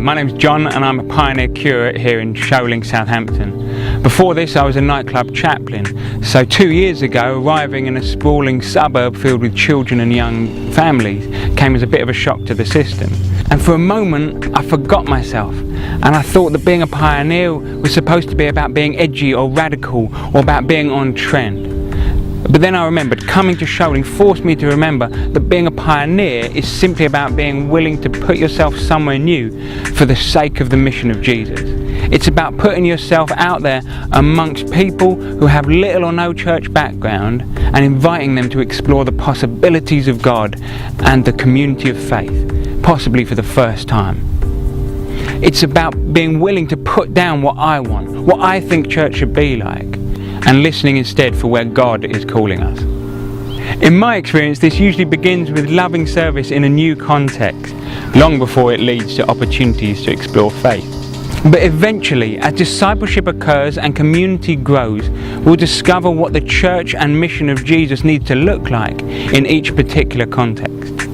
my name's John and I'm a pioneer curate here in Sholing, Southampton. Before this I was a nightclub chaplain, so 2 years ago arriving in a sprawling suburb filled with children and young families came as a bit of a shock to the system. And for a moment I forgot myself and I thought that being a pioneer was supposed to be about being edgy or radical or about being on trend. But then I remembered, coming to Sholing forced me to remember that being a pioneer is simply about being willing to put yourself somewhere new for the sake of the mission of Jesus. It's about putting yourself out there amongst people who have little or no church background and inviting them to explore the possibilities of God and the community of faith, possibly for the first time. It's about being willing to put down what I want, what I think church should be like, and listening instead for where God is calling us. In my experience, this usually begins with loving service in a new context, long before it leads to opportunities to explore faith. But eventually, as discipleship occurs and community grows, we'll discover what the church and mission of Jesus needs to look like in each particular context.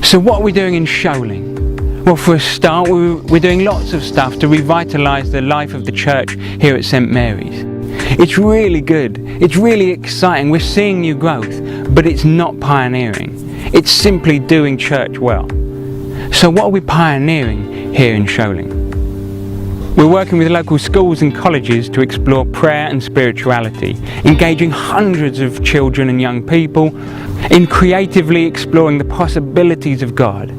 So what are we doing in Sholing? Well, for a start, we're doing lots of stuff to revitalise the life of the church here at St Mary's. It's really good, it's really exciting, we're seeing new growth, but it's not pioneering. It's simply doing church well. So what are we pioneering here in Sholing? We're working with local schools and colleges to explore prayer and spirituality, engaging hundreds of children and young people in creatively exploring the possibilities of God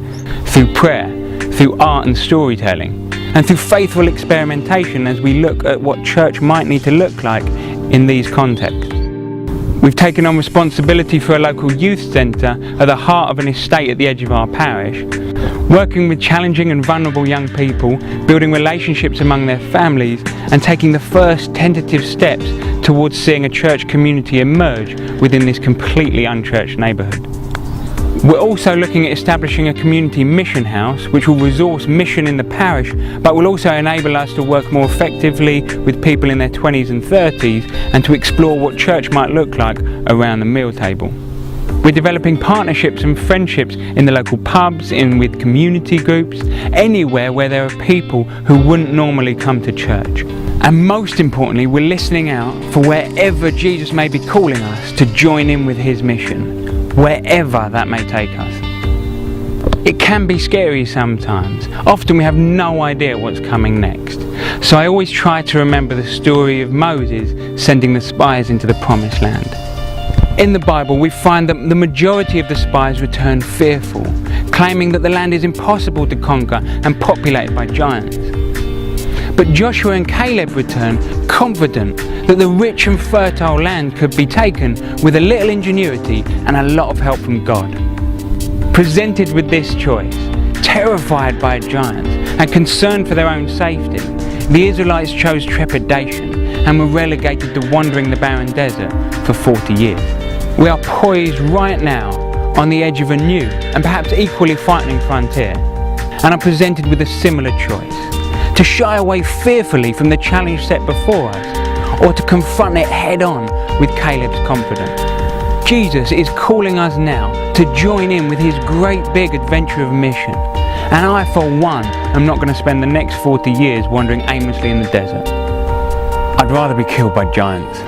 through prayer, through art and storytelling, and through faithful experimentation as we look at what church might need to look like in these contexts. We've taken on responsibility for a local youth centre at the heart of an estate at the edge of our parish, working with challenging and vulnerable young people, building relationships among their families, and taking the first tentative steps towards seeing a church community emerge within this completely unchurched neighbourhood. We're also looking at establishing a community mission house which will resource mission in the parish but will also enable us to work more effectively with people in their 20s and 30s and to explore what church might look like around the meal table. We're developing partnerships and friendships in the local pubs, with community groups, anywhere where there are people who wouldn't normally come to church. And most importantly, we're listening out for wherever Jesus may be calling us to join in with his mission, wherever that may take us. It can be scary sometimes. Often we have no idea what's coming next. So I always try to remember the story of Moses sending the spies into the promised land. In the Bible we find that the majority of the spies returned fearful, claiming that the land is impossible to conquer and populated by giants. But Joshua and Caleb returned confident that the rich and fertile land could be taken with a little ingenuity and a lot of help from God. Presented with this choice, terrified by giants and concerned for their own safety, the Israelites chose trepidation and were relegated to wandering the barren desert for 40 years. We are poised right now on the edge of a new and perhaps equally frightening frontier and are presented with a similar choice: to shy away fearfully from the challenge set before us, or to confront it head on with Caleb's confidence. Jesus is calling us now to join in with his great big adventure of mission. And I, for one, am not going to spend the next 40 years wandering aimlessly in the desert. I'd rather be killed by giants.